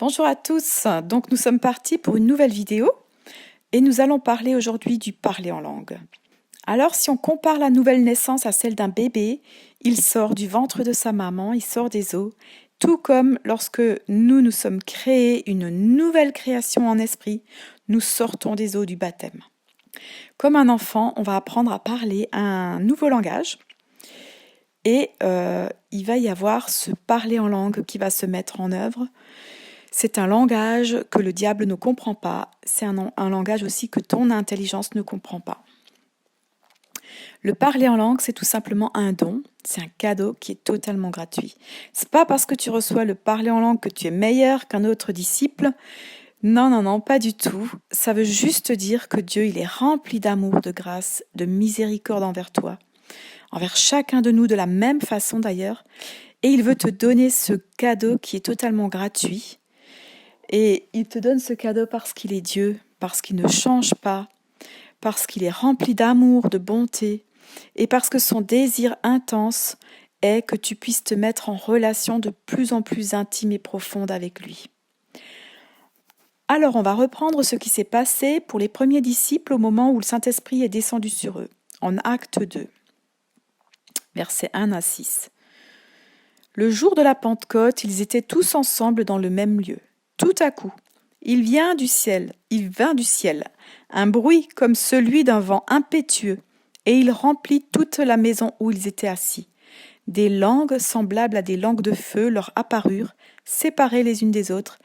Bonjour à tous, donc nous sommes partis pour une nouvelle vidéo et nous allons parler aujourd'hui du parler en langue. Alors si on compare la nouvelle naissance à celle d'un bébé, il sort du ventre de sa maman, il sort des os, tout comme lorsque nous sommes créés une nouvelle création en esprit, nous sortons des os du baptême. Comme un enfant, on va apprendre à parler un nouveau langage et il va y avoir ce parler en langue qui va se mettre en œuvre. C'est un langage que le diable ne comprend pas. C'est un langage aussi que ton intelligence ne comprend pas. Le parler en langue, c'est tout simplement un don. C'est un cadeau qui est totalement gratuit. C'est pas parce que tu reçois le parler en langue que tu es meilleur qu'un autre disciple. Non, pas du tout. Ça veut juste dire que Dieu, il est rempli d'amour, de grâce, de miséricorde envers toi, envers chacun de nous de la même façon d'ailleurs. Et il veut te donner ce cadeau qui est totalement gratuit. Et il te donne ce cadeau parce qu'il est Dieu, parce qu'il ne change pas, parce qu'il est rempli d'amour, de bonté, et parce que son désir intense est que tu puisses te mettre en relation de plus en plus intime et profonde avec lui. Alors on va reprendre ce qui s'est passé pour les premiers disciples au moment où le Saint-Esprit est descendu sur eux, en Acte 2, versets 1 à 6. Le jour de la Pentecôte, ils étaient tous ensemble dans le même lieu. Tout à coup, il vint du ciel, un bruit comme celui d'un vent impétueux, et il remplit toute la maison où ils étaient assis. Des langues semblables à des langues de feu leur apparurent, séparées les unes des autres,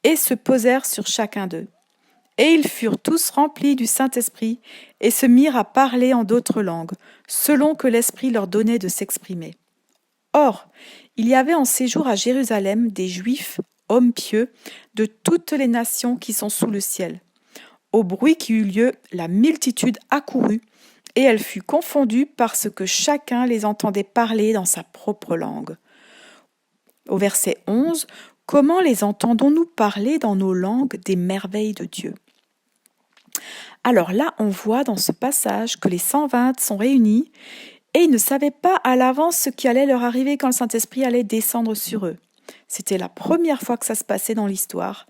et se posèrent sur chacun d'eux. Et ils furent tous remplis du Saint-Esprit, et se mirent à parler en d'autres langues, selon que l'Esprit leur donnait de s'exprimer. Or, il y avait en séjour à Jérusalem des Juifs, hommes pieux, de toutes les nations qui sont sous le ciel. Au bruit qui eut lieu, la multitude accourut, et elle fut confondue parce que chacun les entendait parler dans sa propre langue. Au verset 11, « Comment les entendons-nous parler dans nos langues des merveilles de Dieu ?» Alors là, on voit dans ce passage que les 120 sont réunis, et ils ne savaient pas à l'avance ce qui allait leur arriver quand le Saint-Esprit allait descendre sur eux. C'était la première fois que ça se passait dans l'histoire.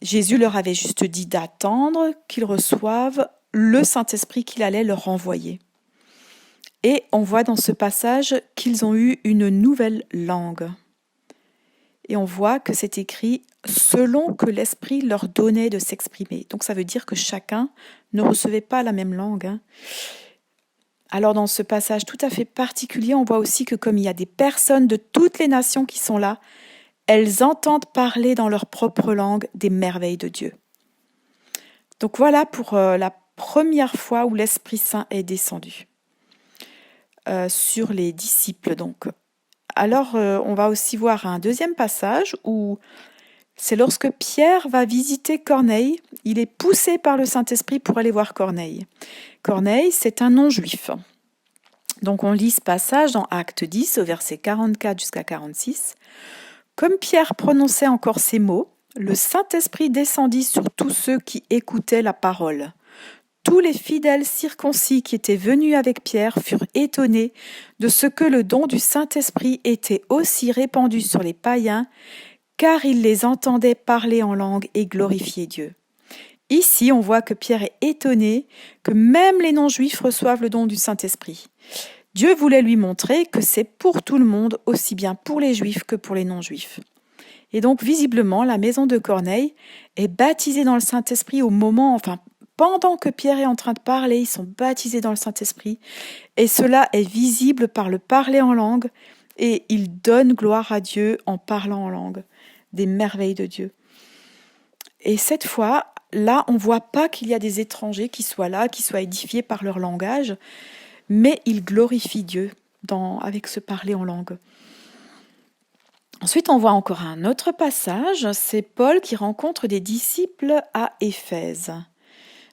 Jésus leur avait juste dit d'attendre qu'ils reçoivent le Saint-Esprit qu'il allait leur envoyer. Et on voit dans ce passage qu'ils ont eu une nouvelle langue. Et on voit que c'est écrit selon que l'Esprit leur donnait de s'exprimer. Donc ça veut dire que chacun ne recevait pas la même langue. Alors dans ce passage tout à fait particulier, on voit aussi que comme il y a des personnes de toutes les nations qui sont là, elles entendent parler dans leur propre langue des merveilles de Dieu. Donc voilà pour la première fois où l'Esprit Saint est descendu sur les disciples. Donc. Alors on va aussi voir un deuxième passage où c'est lorsque Pierre va visiter Corneille, il est poussé par le Saint-Esprit pour aller voir Corneille. Corneille, c'est un non-juif. Donc on lit ce passage dans Acte 10 au verset 44 jusqu'à 46. Comme Pierre prononçait encore ces mots, le Saint-Esprit descendit sur tous ceux qui écoutaient la parole. Tous les fidèles circoncis qui étaient venus avec Pierre furent étonnés de ce que le don du Saint-Esprit était aussi répandu sur les païens, car ils les entendaient parler en langue et glorifier Dieu. Ici, on voit que Pierre est étonné que même les non-juifs reçoivent le don du Saint-Esprit. Dieu voulait lui montrer que c'est pour tout le monde, aussi bien pour les juifs que pour les non-juifs. Et donc, visiblement, la maison de Corneille est baptisée dans le Saint-Esprit pendant que Pierre est en train de parler, ils sont baptisés dans le Saint-Esprit. Et cela est visible par le parler en langue, et ils donnent gloire à Dieu en parlant en langue, des merveilles de Dieu. Et cette fois, là, on ne voit pas qu'il y a des étrangers qui soient là, qui soient édifiés par leur langage, mais ils glorifient Dieu avec ce parler en langue. Ensuite, on voit encore un autre passage, c'est Paul qui rencontre des disciples à Éphèse.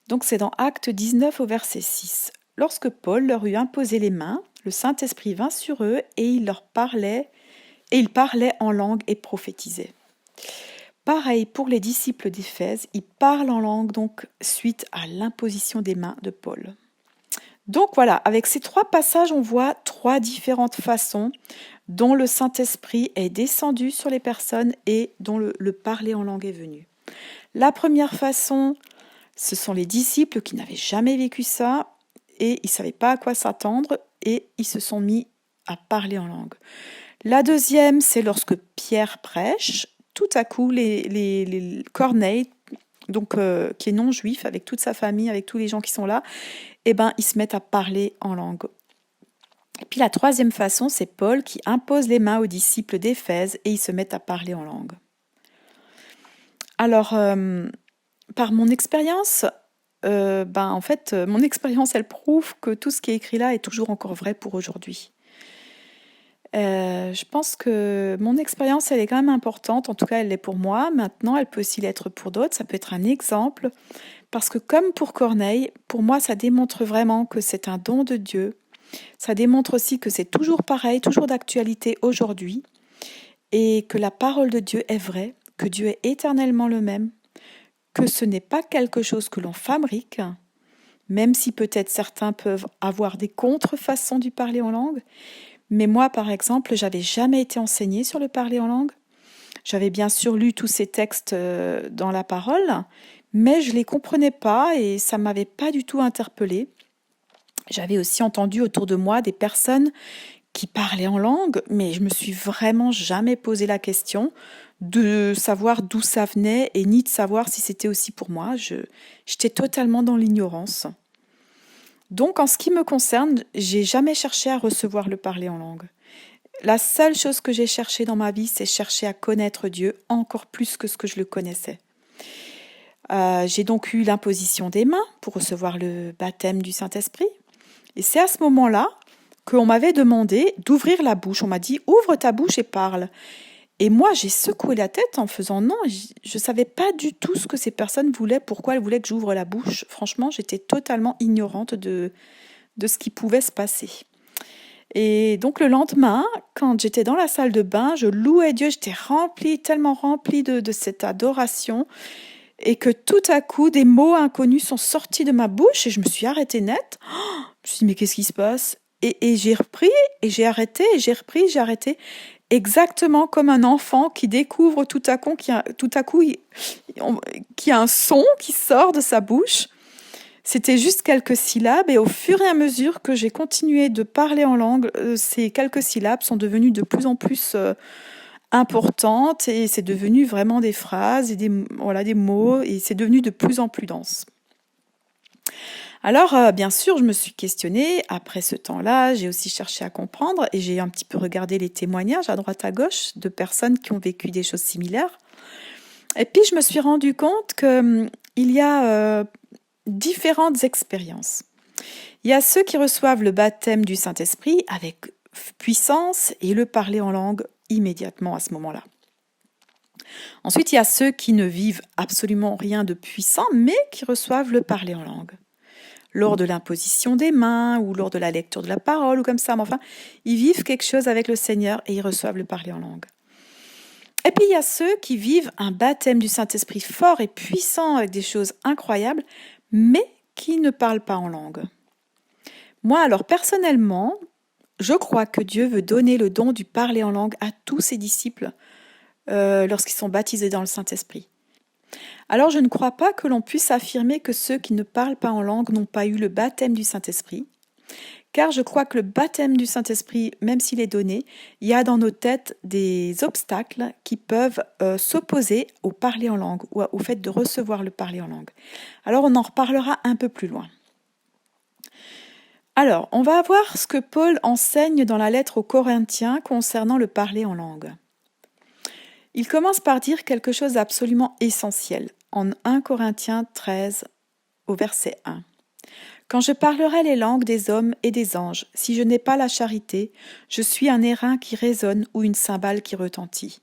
Donc c'est dans Acte 19 au verset 6. Lorsque Paul leur eut imposé les mains, le Saint-Esprit vint sur eux et ils parlaient en langue et prophétisaient. Pareil pour les disciples d'Éphèse, ils parlent en langue donc suite à l'imposition des mains de Paul. Donc voilà, avec ces 3 passages, on voit 3 différentes façons dont le Saint-Esprit est descendu sur les personnes et dont le parler en langue est venu. La première façon, ce sont les disciples qui n'avaient jamais vécu ça et ils ne savaient pas à quoi s'attendre et ils se sont mis à parler en langue. La deuxième, c'est lorsque Pierre prêche, tout à coup, les Corneille, donc qui est non juif, avec toute sa famille, avec tous les gens qui sont là, ils se mettent à parler en langue. Et puis la troisième façon, c'est Paul qui impose les mains aux disciples d'Éphèse et ils se mettent à parler en langue. Alors, par mon expérience, mon expérience, elle prouve que tout ce qui est écrit là est toujours encore vrai pour aujourd'hui. Je pense que mon expérience, elle est quand même importante. En tout cas, elle l'est pour moi. Maintenant, elle peut aussi l'être pour d'autres. Ça peut être un exemple. Parce que comme pour Corneille, pour moi, ça démontre vraiment que c'est un don de Dieu. Ça démontre aussi que c'est toujours pareil, toujours d'actualité aujourd'hui. Et que la parole de Dieu est vraie, que Dieu est éternellement le même, que ce n'est pas quelque chose que l'on fabrique, même si peut-être certains peuvent avoir des contrefaçons du parler en langue. Mais moi, par exemple, j'avais jamais été enseignée sur le parler en langue. J'avais bien sûr lu tous ces textes dans la parole, mais je les comprenais pas et ça m'avait pas du tout interpellée. J'avais aussi entendu autour de moi des personnes qui parlaient en langue, mais je me suis vraiment jamais posé la question de savoir d'où ça venait et ni de savoir si c'était aussi pour moi. J'étais totalement dans l'ignorance. Donc, en ce qui me concerne, j'ai jamais cherché à recevoir le parler en langue. La seule chose que j'ai cherché dans ma vie, c'est chercher à connaître Dieu encore plus que ce que je le connaissais. J'ai donc eu l'imposition des mains pour recevoir le baptême du Saint-Esprit. Et c'est à ce moment-là qu'on m'avait demandé d'ouvrir la bouche. On m'a dit « ouvre ta bouche et parle ». Et moi, j'ai secoué la tête en faisant non. Je ne savais pas du tout ce que ces personnes voulaient, pourquoi elles voulaient que j'ouvre la bouche. Franchement, j'étais totalement ignorante de ce qui pouvait se passer. Et donc le lendemain, quand j'étais dans la salle de bain, je louais Dieu, j'étais tellement remplie de cette adoration, et que tout à coup, des mots inconnus sont sortis de ma bouche et je me suis arrêtée net. Je me suis dit, mais qu'est-ce qui se passe ? Et j'ai repris, et j'ai arrêté, et j'ai repris, j'ai arrêté. Exactement comme un enfant qui découvre tout à coup qu'il y a un son qui sort de sa bouche. C'était juste quelques syllabes et au fur et à mesure que j'ai continué de parler en langue, ces quelques syllabes sont devenues de plus en plus importantes et c'est devenu vraiment des phrases et des mots et c'est devenu de plus en plus dense. Alors, bien sûr, je me suis questionnée. Après ce temps-là, j'ai aussi cherché à comprendre et j'ai un petit peu regardé les témoignages à droite à gauche de personnes qui ont vécu des choses similaires. Et puis, je me suis rendu compte qu'il y a différentes expériences. Il y a ceux qui reçoivent le baptême du Saint-Esprit avec puissance et le parler en langue immédiatement à ce moment-là. Ensuite, il y a ceux qui ne vivent absolument rien de puissant, mais qui reçoivent le parler en langue. Lors de l'imposition des mains ou lors de la lecture de la parole ou comme ça, mais enfin, ils vivent quelque chose avec le Seigneur et ils reçoivent le parler en langue. Et puis il y a ceux qui vivent un baptême du Saint-Esprit fort et puissant avec des choses incroyables, mais qui ne parlent pas en langue. Moi, alors personnellement, je crois que Dieu veut donner le don du parler en langue à tous ses disciples lorsqu'ils sont baptisés dans le Saint-Esprit. Alors je ne crois pas que l'on puisse affirmer que ceux qui ne parlent pas en langue n'ont pas eu le baptême du Saint-Esprit, car je crois que le baptême du Saint-Esprit, même s'il est donné, il y a dans nos têtes des obstacles qui peuvent s'opposer au parler en langue ou au fait de recevoir le parler en langue. Alors on en reparlera un peu plus loin. Alors, on va voir ce que Paul enseigne dans la lettre aux Corinthiens concernant le parler en langue. Il commence par dire quelque chose d'absolument essentiel en 1 Corinthiens 13 au verset 1. « Quand je parlerai les langues des hommes et des anges, si je n'ai pas la charité, je suis un airain qui résonne ou une cymbale qui retentit. »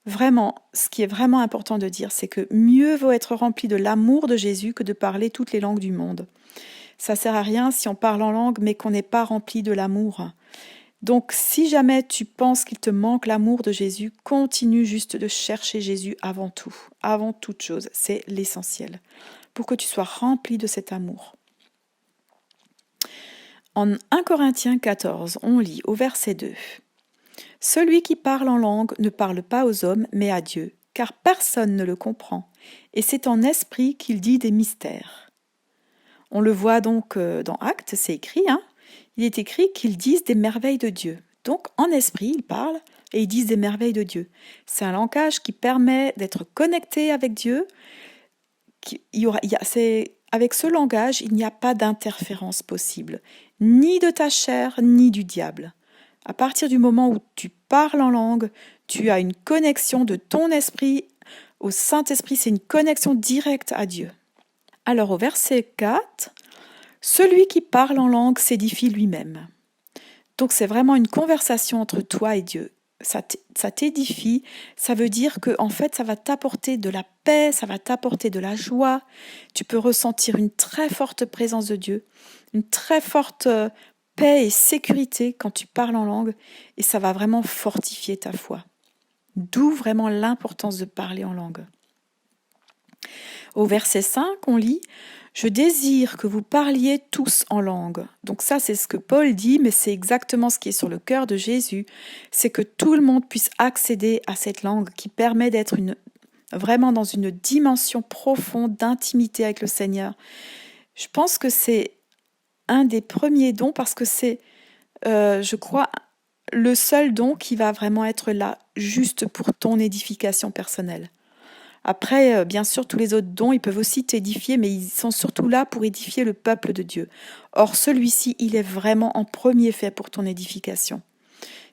Vraiment, ce qui est vraiment important de dire, c'est que mieux vaut être rempli de l'amour de Jésus que de parler toutes les langues du monde. Ça sert à rien si on parle en langue mais qu'on n'est pas rempli de l'amour. Donc si jamais tu penses qu'il te manque l'amour de Jésus, continue juste de chercher Jésus avant tout, avant toute chose. C'est l'essentiel pour que tu sois rempli de cet amour. En 1 Corinthiens 14, on lit au verset 2. « Celui qui parle en langue ne parle pas aux hommes, mais à Dieu, car personne ne le comprend, et c'est en esprit qu'il dit des mystères. » On le voit donc dans Actes, c'est écrit, il est écrit qu'ils disent des merveilles de Dieu. Donc en esprit, ils parlent et ils disent des merveilles de Dieu. C'est un langage qui permet d'être connecté avec Dieu. Avec ce langage, il n'y a pas d'interférence possible, ni de ta chair, ni du diable. À partir du moment où tu parles en langue, tu as une connexion de ton esprit au Saint-Esprit, c'est une connexion directe à Dieu. Alors au verset 4, « Celui qui parle en langue s'édifie lui-même. » Donc c'est vraiment une conversation entre toi et Dieu. Ça t'édifie, ça veut dire que en fait ça va t'apporter de la paix, ça va t'apporter de la joie. Tu peux ressentir une très forte présence de Dieu, une très forte paix et sécurité quand tu parles en langue, et ça va vraiment fortifier ta foi. D'où vraiment l'importance de parler en langue. Au verset 5, on lit « Je désire que vous parliez tous en langue. » Donc ça, c'est ce que Paul dit, mais c'est exactement ce qui est sur le cœur de Jésus. C'est que tout le monde puisse accéder à cette langue qui permet d'être vraiment dans une dimension profonde d'intimité avec le Seigneur. Je pense que c'est un des premiers dons parce que c'est, je crois, le seul don qui va vraiment être là juste pour ton édification personnelle. Après, bien sûr, tous les autres dons, ils peuvent aussi t'édifier, mais ils sont surtout là pour édifier le peuple de Dieu. Or, celui-ci, il est vraiment en premier fait pour ton édification.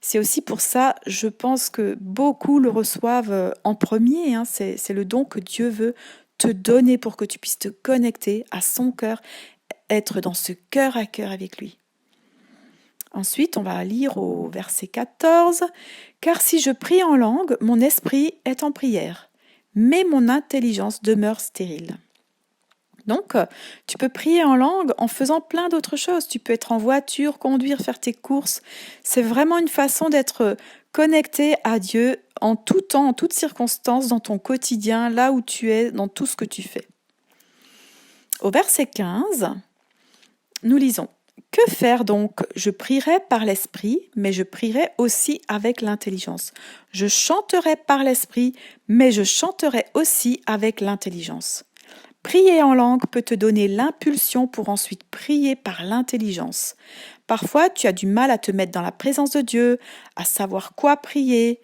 C'est aussi pour ça, je pense que beaucoup le reçoivent en premier. C'est le don que Dieu veut te donner pour que tu puisses te connecter à son cœur, être dans ce cœur à cœur avec lui. Ensuite, on va lire au verset 14. « Car si je prie en langue, mon esprit est en prière, mais mon intelligence demeure stérile. » Donc, tu peux prier en langue en faisant plein d'autres choses. Tu peux être en voiture, conduire, faire tes courses. C'est vraiment une façon d'être connecté à Dieu en tout temps, en toutes circonstances, dans ton quotidien, là où tu es, dans tout ce que tu fais. Au verset 15, nous lisons « Que faire donc ? Je prierai par l'esprit, mais je prierai aussi avec l'intelligence. Je chanterai par l'esprit, mais je chanterai aussi avec l'intelligence. » Prier en langue peut te donner l'impulsion pour ensuite prier par l'intelligence. Parfois, tu as du mal à te mettre dans la présence de Dieu, à savoir quoi prier.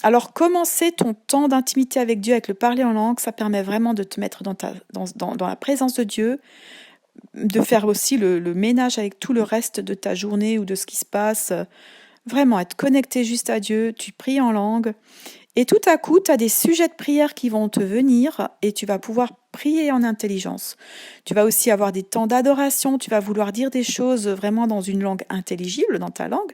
Alors, commencer ton temps d'intimité avec Dieu, avec le parler en langue, ça permet vraiment de te mettre dans la présence de Dieu, de faire aussi le ménage avec tout le reste de ta journée ou de ce qui se passe. Vraiment, être connecté juste à Dieu, tu pries en langue. Et tout à coup, tu as des sujets de prière qui vont te venir et tu vas pouvoir prier en intelligence. Tu vas aussi avoir des temps d'adoration, tu vas vouloir dire des choses vraiment dans une langue intelligible, dans ta langue.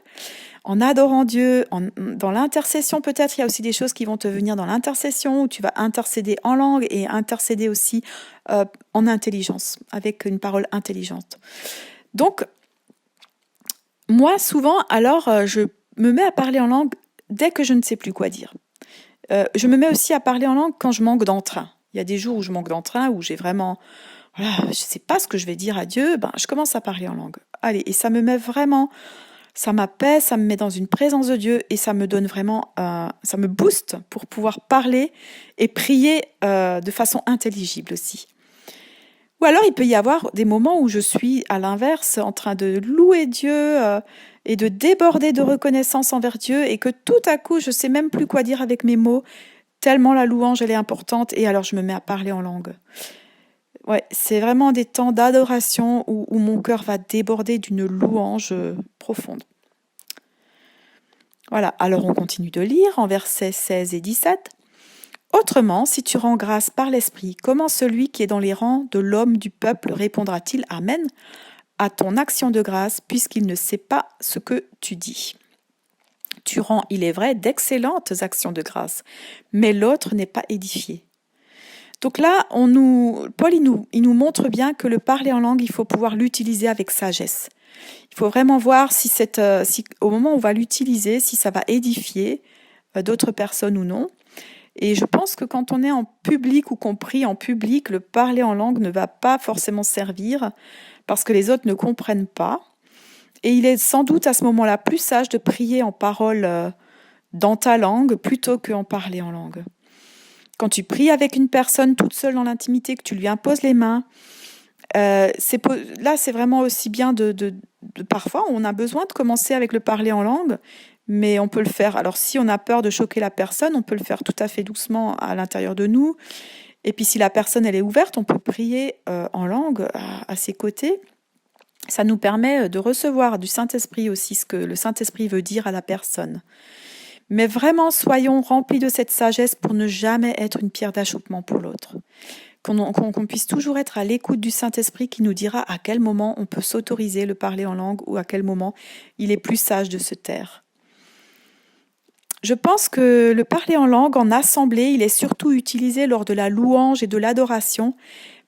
En adorant Dieu, dans l'intercession peut-être, il y a aussi des choses qui vont te venir dans l'intercession où tu vas intercéder en langue et intercéder aussi en intelligence, avec une parole intelligente. Donc, moi, souvent, alors, je me mets à parler en langue dès que je ne sais plus quoi dire. Je me mets aussi à parler en langue quand je manque d'entrain. Il y a des jours où je manque d'entrain, où j'ai vraiment, voilà, je ne sais pas ce que je vais dire à Dieu, je commence à parler en langue. Allez, et ça me met vraiment, ça m'apaise, ça me met dans une présence de Dieu et ça me donne vraiment, ça me booste pour pouvoir parler et prier de façon intelligible aussi. Ou alors il peut y avoir des moments où je suis à l'inverse en train de louer Dieu et de déborder de reconnaissance envers Dieu et que tout à coup je sais même plus quoi dire avec mes mots tellement la louange elle est importante et alors je me mets à parler en langue. Ouais, c'est vraiment des temps d'adoration où mon cœur va déborder d'une louange profonde. Voilà, alors on continue de lire en versets 16 et 17. Autrement, si tu rends grâce par l'Esprit, comment celui qui est dans les rangs de l'homme du peuple répondra-t-il « Amen » à ton action de grâce, puisqu'il ne sait pas ce que tu dis. Tu rends, il est vrai, d'excellentes actions de grâce, mais l'autre n'est pas édifié. Donc là, Paul il nous montre bien que le parler en langue, il faut pouvoir l'utiliser avec sagesse. Il faut vraiment voir si au moment où on va l'utiliser, si ça va édifier d'autres personnes ou non. Et je pense que quand on est en public ou qu'on prie en public, le parler en langue ne va pas forcément servir parce que les autres ne comprennent pas. Et il est sans doute à ce moment-là plus sage de prier en parole dans ta langue plutôt qu'en parler en langue. Quand tu pries avec une personne toute seule dans l'intimité, que tu lui imposes les mains, là c'est vraiment aussi bien parfois on a besoin de commencer avec le parler en langue, mais on peut le faire. Alors si on a peur de choquer la personne, on peut le faire tout à fait doucement à l'intérieur de nous. Et puis si la personne elle est ouverte, on peut prier en langue à ses côtés. Ça nous permet de recevoir du Saint-Esprit aussi ce que le Saint-Esprit veut dire à la personne. Mais vraiment, soyons remplis de cette sagesse pour ne jamais être une pierre d'achoppement pour l'autre. Qu'on puisse toujours être à l'écoute du Saint-Esprit qui nous dira à quel moment on peut s'autoriser le parler en langue ou à quel moment il est plus sage de se taire. Je pense que le parler en langue en assemblée, il est surtout utilisé lors de la louange et de l'adoration,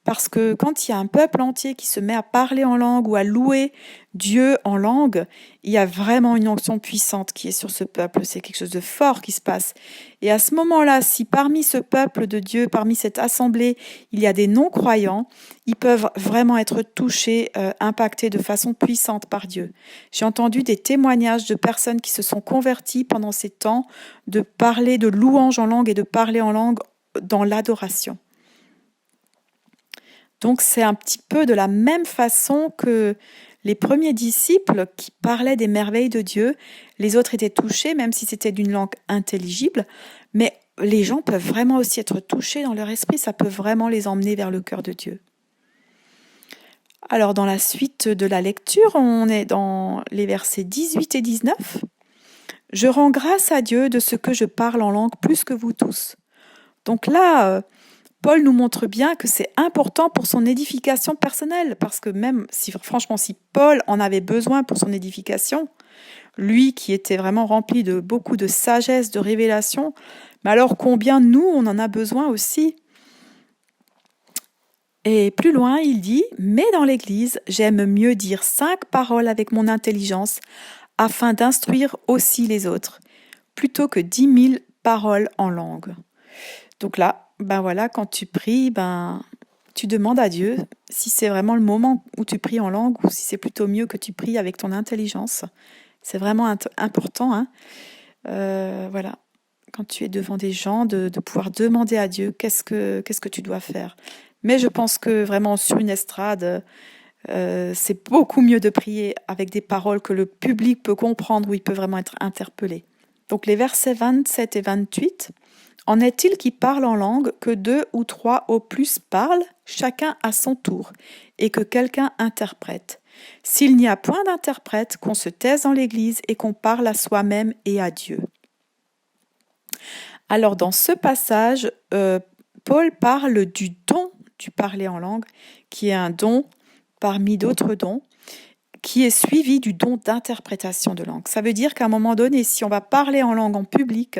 parce que quand il y a un peuple entier qui se met à parler en langue ou à louer Dieu en langue, il y a vraiment une onction puissante qui est sur ce peuple. C'est quelque chose de fort qui se passe. Et à ce moment-là, si parmi ce peuple de Dieu, parmi cette assemblée, il y a des non-croyants, ils peuvent vraiment être touchés, impactés de façon puissante par Dieu. J'ai entendu des témoignages de personnes qui se sont converties pendant ces temps de parler de louange en langue et de parler en langue dans l'adoration. Donc c'est un petit peu de la même façon que les premiers disciples qui parlaient des merveilles de Dieu. Les autres étaient touchés, même si c'était d'une langue intelligible, mais les gens peuvent vraiment aussi être touchés dans leur esprit, ça peut vraiment les emmener vers le cœur de Dieu. Alors dans la suite de la lecture, on est dans les versets 18 et 19. « Je rends grâce à Dieu de ce que je parle en langue plus que vous tous. » Donc là, Paul nous montre bien que c'est important pour son édification personnelle, parce que même si Paul en avait besoin pour son édification, lui qui était vraiment rempli de beaucoup de sagesse, de révélation, mais alors combien nous, on en a besoin aussi. Et plus loin, il dit « Mais dans l'Église, j'aime mieux dire 5 paroles avec mon intelligence, afin d'instruire aussi les autres, plutôt que 10 000 paroles en langue. » Donc là, quand tu pries, tu demandes à Dieu si c'est vraiment le moment où tu pries en langue ou si c'est plutôt mieux que tu pries avec ton intelligence. C'est vraiment important. Quand tu es devant des gens, de pouvoir demander à Dieu qu'est-ce que tu dois faire. Mais je pense que vraiment sur une estrade, c'est beaucoup mieux de prier avec des paroles que le public peut comprendre, où il peut vraiment être interpellé. Donc les versets 27 et 28... En est-il qui parle en langue que 2 ou 3 au plus parlent, chacun à son tour, et que quelqu'un interprète. S'il n'y a point d'interprète, qu'on se taise dans l'Église et qu'on parle à soi-même et à Dieu. Alors dans ce passage, Paul parle du don du parler en langue, qui est un don parmi d'autres dons, qui est suivi du don d'interprétation de langue. Ça veut dire qu'à un moment donné, si on va parler en langue en public,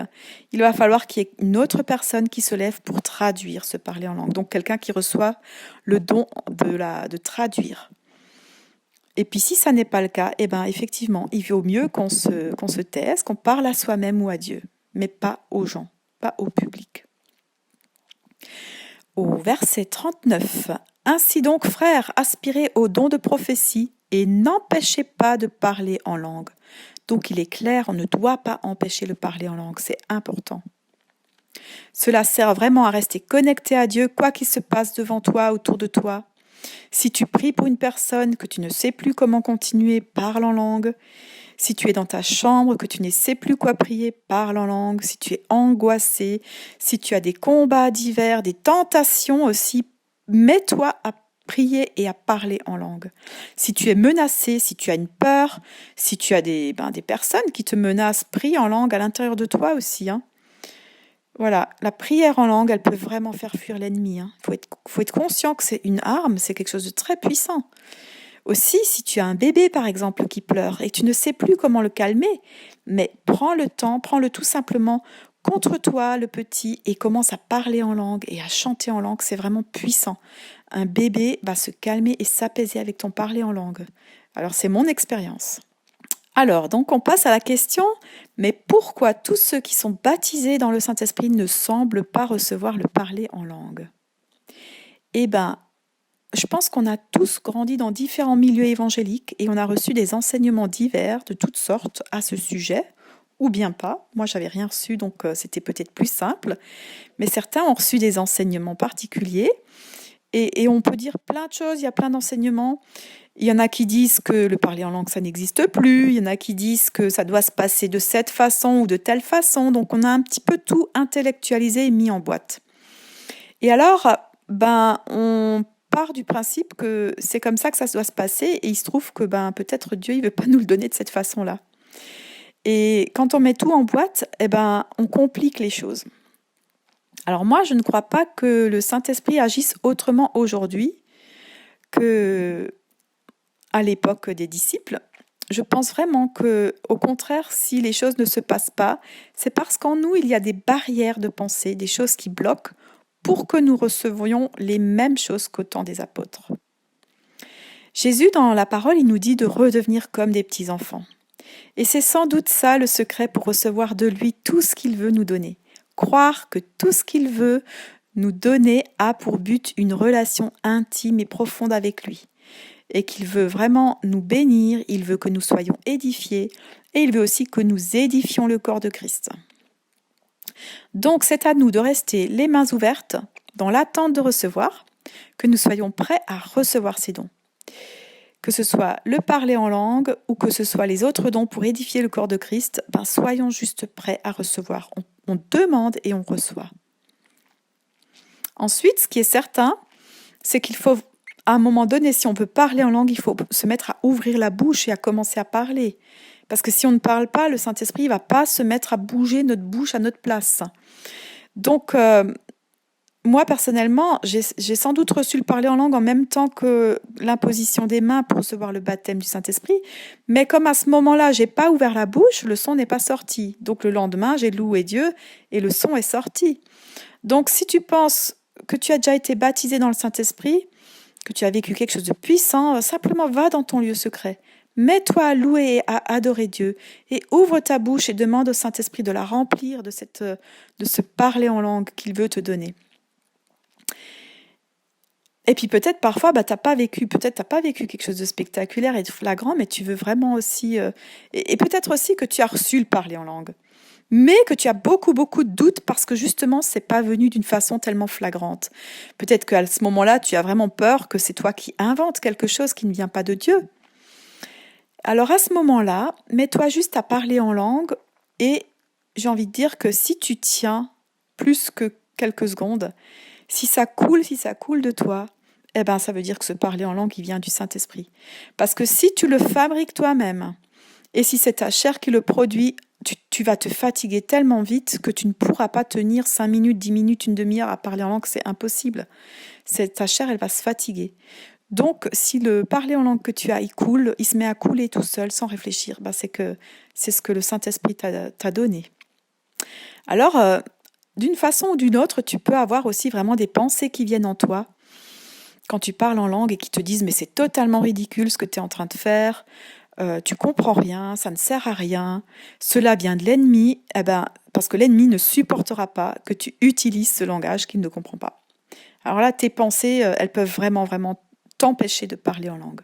il va falloir qu'il y ait une autre personne qui se lève pour traduire ce parler en langue. Donc quelqu'un qui reçoit le don de traduire. Et puis si ça n'est pas le cas, effectivement, il vaut mieux qu'on se taise, qu'on parle à soi-même ou à Dieu, mais pas aux gens, pas au public. Au verset 39, « Ainsi donc, frères, aspirez au don de prophétie, et n'empêchez pas de parler en langue. » Donc il est clair, on ne doit pas empêcher le parler en langue, c'est important. Cela sert vraiment à rester connecté à Dieu, quoi qu'il se passe devant toi, autour de toi. Si tu pries pour une personne que tu ne sais plus comment continuer, parle en langue. Si tu es dans ta chambre, que tu ne sais plus quoi prier, parle en langue. Si tu es angoissé, si tu as des combats divers, des tentations aussi, mets-toi à prier et à parler en langue. Si tu es menacé, si tu as une peur, si tu as des personnes qui te menacent, prie en langue à l'intérieur de toi aussi. Voilà, la prière en langue, elle peut vraiment faire fuir l'ennemi. Faut être conscient que c'est une arme, c'est quelque chose de très puissant. Aussi, si tu as un bébé, par exemple, qui pleure et tu ne sais plus comment le calmer, mais prends le temps, prends-le tout simplement contre toi, le petit, et commence à parler en langue et à chanter en langue. C'est vraiment puissant. Un bébé va se calmer et s'apaiser avec ton parler en langue. Alors, c'est mon expérience. Alors, donc, on passe à la question, mais pourquoi tous ceux qui sont baptisés dans le Saint-Esprit ne semblent pas recevoir le parler en langue ? je pense qu'on a tous grandi dans différents milieux évangéliques et on a reçu des enseignements divers de toutes sortes à ce sujet, ou bien pas. Moi, j'avais rien reçu, donc c'était peut-être plus simple. Mais certains ont reçu des enseignements particuliers et on peut dire plein de choses. Il y a plein d'enseignements. Il y en a qui disent que le parler en langue, ça n'existe plus. Il y en a qui disent que ça doit se passer de cette façon ou de telle façon. Donc, on a un petit peu tout intellectualisé et mis en boîte. Et alors, on part du principe que c'est comme ça que ça doit se passer et il se trouve que peut-être Dieu il veut pas nous le donner de cette façon-là. Et quand on met tout en boîte, on complique les choses. Alors moi, je ne crois pas que le Saint-Esprit agisse autrement aujourd'hui que à l'époque des disciples. Je pense vraiment que, au contraire, si les choses ne se passent pas, c'est parce qu'en nous, il y a des barrières de pensée, des choses qui bloquent pour que nous recevions les mêmes choses qu'au temps des apôtres. Jésus, dans la parole, il nous dit de redevenir comme des petits-enfants. Et c'est sans doute ça le secret pour recevoir de lui tout ce qu'il veut nous donner. Croire que tout ce qu'il veut nous donner a pour but une relation intime et profonde avec lui. Et qu'il veut vraiment nous bénir, il veut que nous soyons édifiés et il veut aussi que nous édifions le corps de Christ. Donc c'est à nous de rester les mains ouvertes dans l'attente de recevoir, que nous soyons prêts à recevoir ces dons. Que ce soit le parler en langue ou que ce soit les autres dons pour édifier le corps de Christ, soyons juste prêts à recevoir. On demande et on reçoit. Ensuite, ce qui est certain, c'est qu'il faut, à un moment donné, si on veut parler en langue, il faut se mettre à ouvrir la bouche et à commencer à parler. Parce que si on ne parle pas, le Saint-Esprit ne va pas se mettre à bouger notre bouche à notre place. Donc, moi, personnellement, j'ai sans doute reçu le parler en langue en même temps que l'imposition des mains pour recevoir le baptême du Saint-Esprit. Mais comme à ce moment-là, j'ai pas ouvert la bouche, le son n'est pas sorti. Donc, le lendemain, j'ai loué Dieu et le son est sorti. Donc, si tu penses que tu as déjà été baptisé dans le Saint-Esprit, que tu as vécu quelque chose de puissant, simplement va dans ton lieu secret. Mets-toi à louer et à adorer Dieu et ouvre ta bouche et demande au Saint-Esprit de la remplir de ce parler en langue qu'il veut te donner. Et puis peut-être parfois, t'as pas vécu quelque chose de spectaculaire et de flagrant, mais tu veux vraiment aussi, et peut-être aussi que tu as reçu le parler en langue, mais que tu as beaucoup de doutes parce que justement c'est pas venu d'une façon tellement flagrante. Peut-être qu'à ce moment-là, tu as vraiment peur que c'est toi qui inventes quelque chose qui ne vient pas de Dieu. Alors à ce moment-là, mets-toi juste à parler en langue et j'ai envie de dire que si tu tiens plus que quelques secondes, si ça coule de toi, ça veut dire que ce parler en langue, il vient du Saint-Esprit. Parce que si tu le fabriques toi-même, et si c'est ta chair qui le produit, tu vas te fatiguer tellement vite que tu ne pourras pas tenir 5 minutes, 10 minutes, une demi-heure à parler en langue, c'est impossible. Ta chair, elle va se fatiguer. Donc, si le parler en langue que tu as, il se met à couler tout seul, sans réfléchir, c'est ce que le Saint-Esprit t'a donné. Alors, d'une façon ou d'une autre, tu peux avoir aussi vraiment des pensées qui viennent en toi quand tu parles en langue et qui te disent « mais c'est totalement ridicule ce que tu es en train de faire, tu comprends rien, ça ne sert à rien, cela vient de l'ennemi », parce que l'ennemi ne supportera pas que tu utilises ce langage qu'il ne comprend pas. Alors là, tes pensées, elles peuvent vraiment t'empêcher de parler en langue.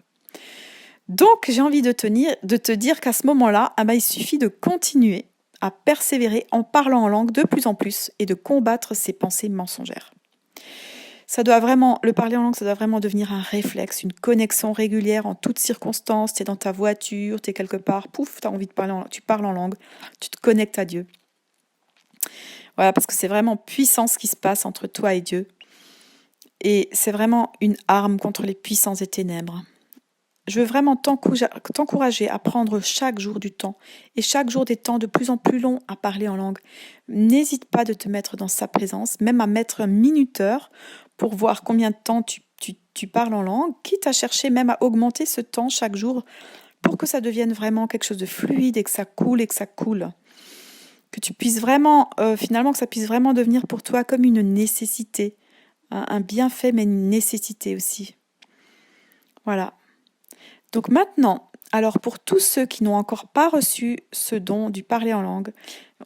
Donc, j'ai envie de te dire qu'à ce moment-là, il suffit de continuer à persévérer en parlant en langue de plus en plus et de combattre ces pensées mensongères. Le parler en langue, ça doit vraiment devenir un réflexe, une connexion régulière en toutes circonstances. Tu es dans ta voiture, tu es quelque part, pouf, tu as envie de parler tu parles en langue, tu te connectes à Dieu. Voilà, parce que c'est vraiment puissant ce qui se passe entre toi et Dieu. Et c'est vraiment une arme contre les puissances des ténèbres. Je veux vraiment t'encourager à prendre chaque jour du temps et chaque jour des temps de plus en plus longs à parler en langue. N'hésite pas de te mettre dans sa présence, même à mettre un minuteur pour voir combien de temps tu parles en langue, quitte à chercher même à augmenter ce temps chaque jour pour que ça devienne vraiment quelque chose de fluide et que ça coule. Que tu puisses vraiment, finalement, que ça puisse vraiment devenir pour toi comme une nécessité. Un bienfait, mais une nécessité aussi. Voilà. Donc maintenant, alors pour tous ceux qui n'ont encore pas reçu ce don du parler en langue,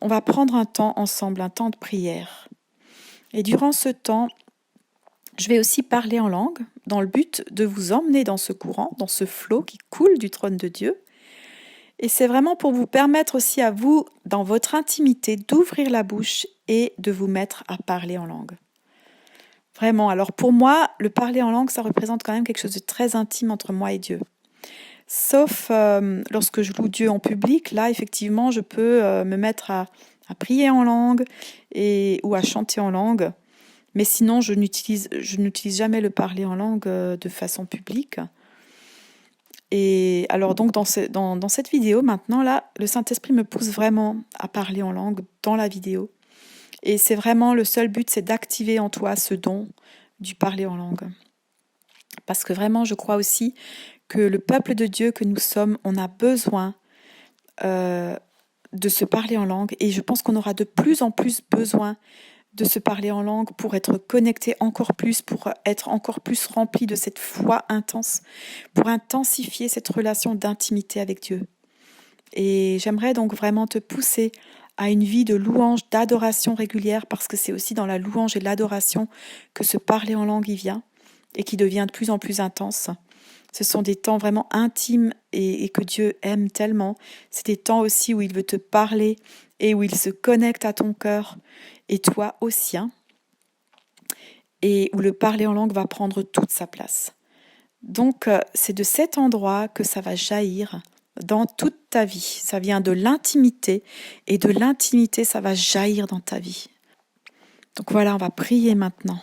on va prendre un temps ensemble, un temps de prière. Et durant ce temps, Je vais aussi parler en langue dans le but de vous emmener dans ce courant, dans ce flot qui coule du trône de Dieu. Et c'est vraiment pour vous permettre aussi à vous, dans votre intimité, d'ouvrir la bouche et de vous mettre à parler en langue. Vraiment, alors pour moi, le parler en langue, ça représente quand même quelque chose de très intime entre moi et Dieu. Sauf lorsque je loue Dieu en public, là, effectivement, je peux me mettre à prier en langue ou à chanter en langue. Mais sinon, je n'utilise jamais le parler en langue de façon publique. Et alors donc dans cette vidéo maintenant là, le Saint-Esprit me pousse vraiment à parler en langue dans la vidéo. Et c'est vraiment le seul but, c'est d'activer en toi ce don du parler en langue. Parce que vraiment, je crois aussi que le peuple de Dieu que nous sommes, on a besoin de se parler en langue. Et je pense qu'on aura de plus en plus besoin de se parler en langue pour être connecté encore plus, pour être encore plus rempli de cette foi intense, pour intensifier cette relation d'intimité avec Dieu. Et j'aimerais donc vraiment te pousser à une vie de louange, d'adoration régulière, parce que c'est aussi dans la louange et l'adoration que ce parler en langue y vient et qui devient de plus en plus intense. Ce sont des temps vraiment intimes et que Dieu aime tellement. C'est des temps aussi où il veut te parler et où il se connecte à ton cœur et toi au sien, et où le parler en langue va prendre toute sa place. Donc, c'est de cet endroit que ça va jaillir dans toute ta vie. Ça vient de l'intimité, et de l'intimité, ça va jaillir dans ta vie. Donc voilà, on va prier maintenant.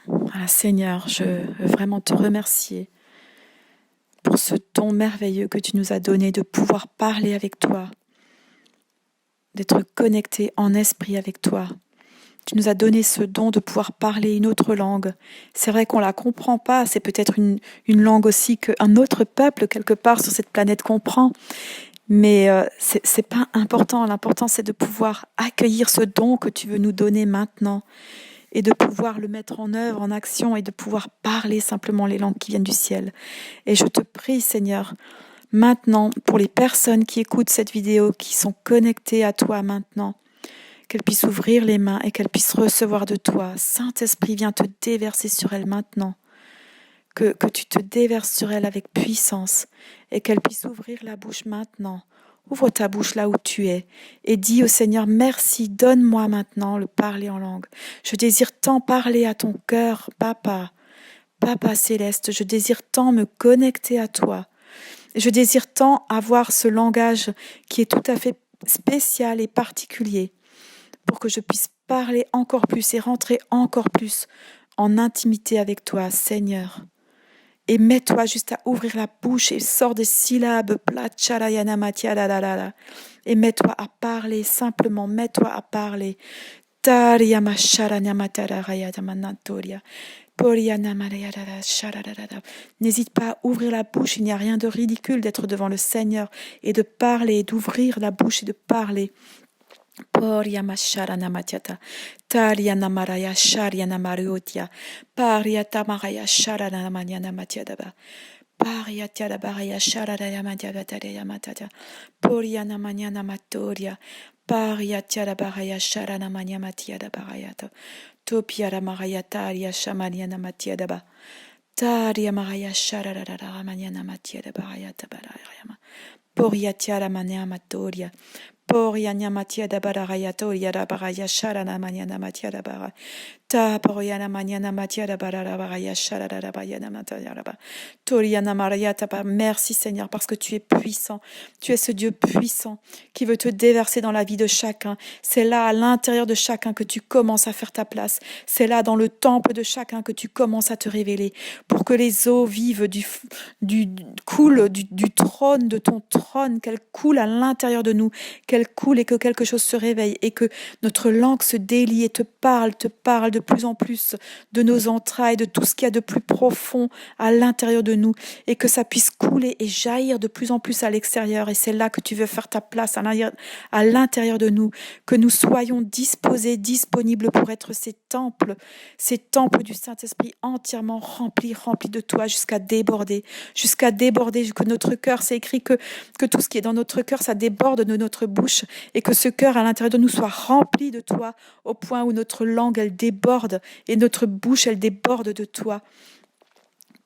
Voilà, Seigneur, je veux vraiment te remercier pour ce don merveilleux que tu nous as donné de pouvoir parler avec toi, d'être connecté en esprit avec toi. Tu nous as donné ce don de pouvoir parler une autre langue. C'est vrai qu'on la comprend pas, c'est peut-être une langue aussi qu'un autre peuple quelque part sur cette planète comprend, mais c'est pas important. L'important c'est de pouvoir accueillir ce don que tu veux nous donner maintenant et de pouvoir le mettre en œuvre, en action, et de pouvoir parler simplement les langues qui viennent du ciel. Et je te prie, Seigneur, maintenant, pour les personnes qui écoutent cette vidéo, qui sont connectées à toi maintenant, qu'elles puissent ouvrir les mains et qu'elles puissent recevoir de toi. Saint-Esprit, viens te déverser sur elles maintenant. Que tu te déverses sur elles avec puissance et qu'elles puissent ouvrir la bouche maintenant. Ouvre ta bouche là où tu es et dis au Seigneur, merci, donne-moi maintenant le parler en langue. Je désire tant parler à ton cœur, Papa. Papa céleste, je désire tant me connecter à toi. Je désire tant avoir ce langage qui est tout à fait spécial et particulier pour que je puisse parler encore plus et rentrer encore plus en intimité avec toi, Seigneur. Et mets-toi juste à ouvrir la bouche et sors des syllabes. Et mets-toi à parler, simplement, mets-toi à parler. N'hésite pas à ouvrir la bouche, il n'y a rien de ridicule d'être devant le Seigneur et de parler, d'ouvrir la bouche et de parler. Poria masharana matiata, taria namaraya shariana mariotia, paria tamaraya sharana maniana matiadaba, paria tiadabaraya sharana matiadataria matata, poria namaniana matoria, paria tiadabaraya sharana mania matiadabarayata, topiara maraya taria shamaniana matiadaba, taria maraya sharana maniana matiadabarayata barayama, poria tiara mania matoria. Poria nyamatia da baraya toria da baraya sharana maniana matia da bara. Ta poriana maniana matia da baraya sharana da bayana matia da ba. Toriana maria ta ba. Merci Seigneur parce que tu es puissant. Tu es ce Dieu puissant qui veut te déverser dans la vie de chacun. C'est là à l'intérieur de chacun que tu commences à faire ta place. C'est là dans le temple de chacun que tu commences à te révéler pour que les eaux vives coulent du trône, de ton trône, qu'elles coulent à l'intérieur de nous, qu'elle coule et que quelque chose se réveille et que notre langue se délie et te parle de plus en plus de nos entrailles, de tout ce qu'il y a de plus profond à l'intérieur de nous et que ça puisse couler et jaillir de plus en plus à l'extérieur. Et c'est là que tu veux faire ta place à l'intérieur de nous, que nous soyons disposés, disponibles pour être ces temples du Saint-Esprit entièrement remplis de toi jusqu'à déborder, que notre cœur, c'est écrit que tout ce qui est dans notre cœur, ça déborde de notre bouche et que ce cœur à l'intérieur de nous soit rempli de toi au point où notre langue, elle déborde déborde et notre bouche, elle déborde de toi.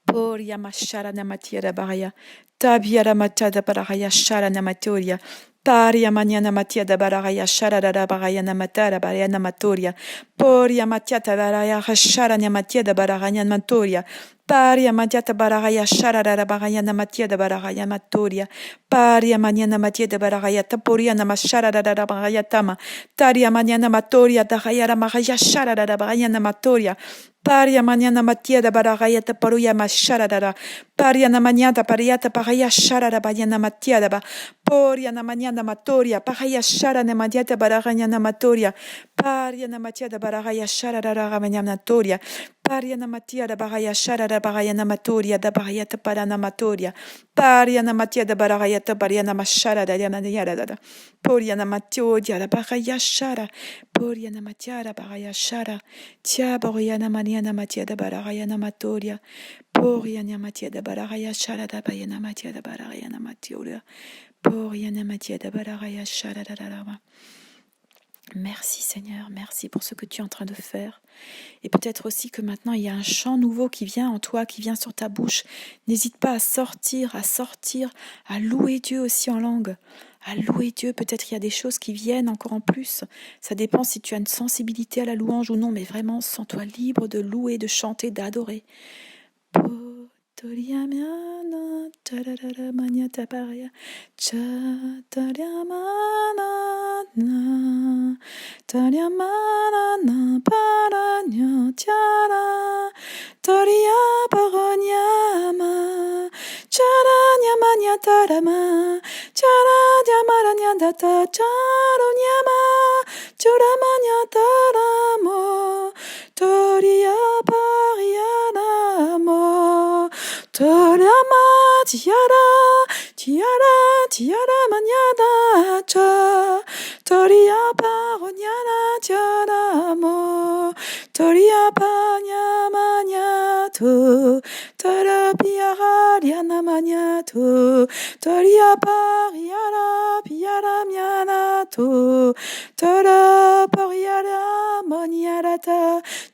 Poria mashara namatia da baraya. Tabia mata da baraya shara namatoria. Paria maniana matia da baraya shara da baraya namata da baraya namatoria. Poria matia da baraya shara namatia da baraya namatoria. Paria matiata baraya shara da baraya namatia da baraya matoria. Paria maniana matia da baraya taporia namashara da baraya tama. Taria maniana matoria da baraya maraya shara da baraya namatoria. Paria maniana matia da baraya taporia mashara da. Paria namaniata pariata paraya shara da baraya matia da ba. Poria namaniana matoria paraya shara namadiata baraya namatoria. Paria namatia da baraya shara da baraya namatoria. Paria namatia da baraya shara da baraya namatoria da baraya tapara namatoria. Paria namatia da baraya taparia namashara da yamania da. Poria namatoria da baraya shara. Poria namatia da baraya shara. Tia boria namania namatia da baraya namatoria. Poria namatia da baraya shara da baraya namatia da baraya namatoria. Poria namatia da baraya shara da da. Merci Seigneur, merci pour ce que tu es en train de faire. Et peut-être aussi que maintenant il y a un chant nouveau qui vient en toi, qui vient sur ta bouche. N'hésite pas à sortir, à louer Dieu aussi en langue. À louer Dieu, peut-être il y a des choses qui viennent encore en plus. Ça dépend si tu as une sensibilité à la louange ou non, mais vraiment sens-toi libre de louer, de chanter, d'adorer. Toriamiana, tararara, maniata paria, tariamana, tariamana, paranya, tiara, toria paranyama, charanya maniatarama, chara diamaranya data, charonyama, churamaniataramo, toria parianamo. Torama tiara maniada cha toria paronyana tiara mo toria panya maniato torapiara liana maniato toria pariara piara mianato tora pariara moniarata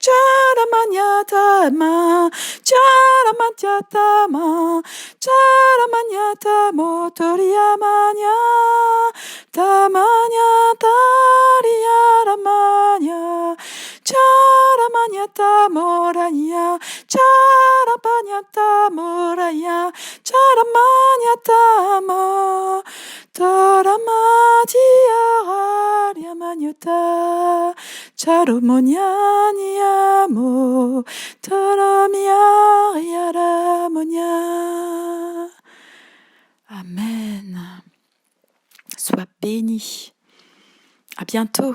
chara maniata ma chara maniata ma chara maniata motoria mania tamania taria ramania chara maniata morania chara maniata morania chara maniata mo toramatia raria maniata charomonianiamo toromia riaramonia. Amen. Sois béni. À bientôt.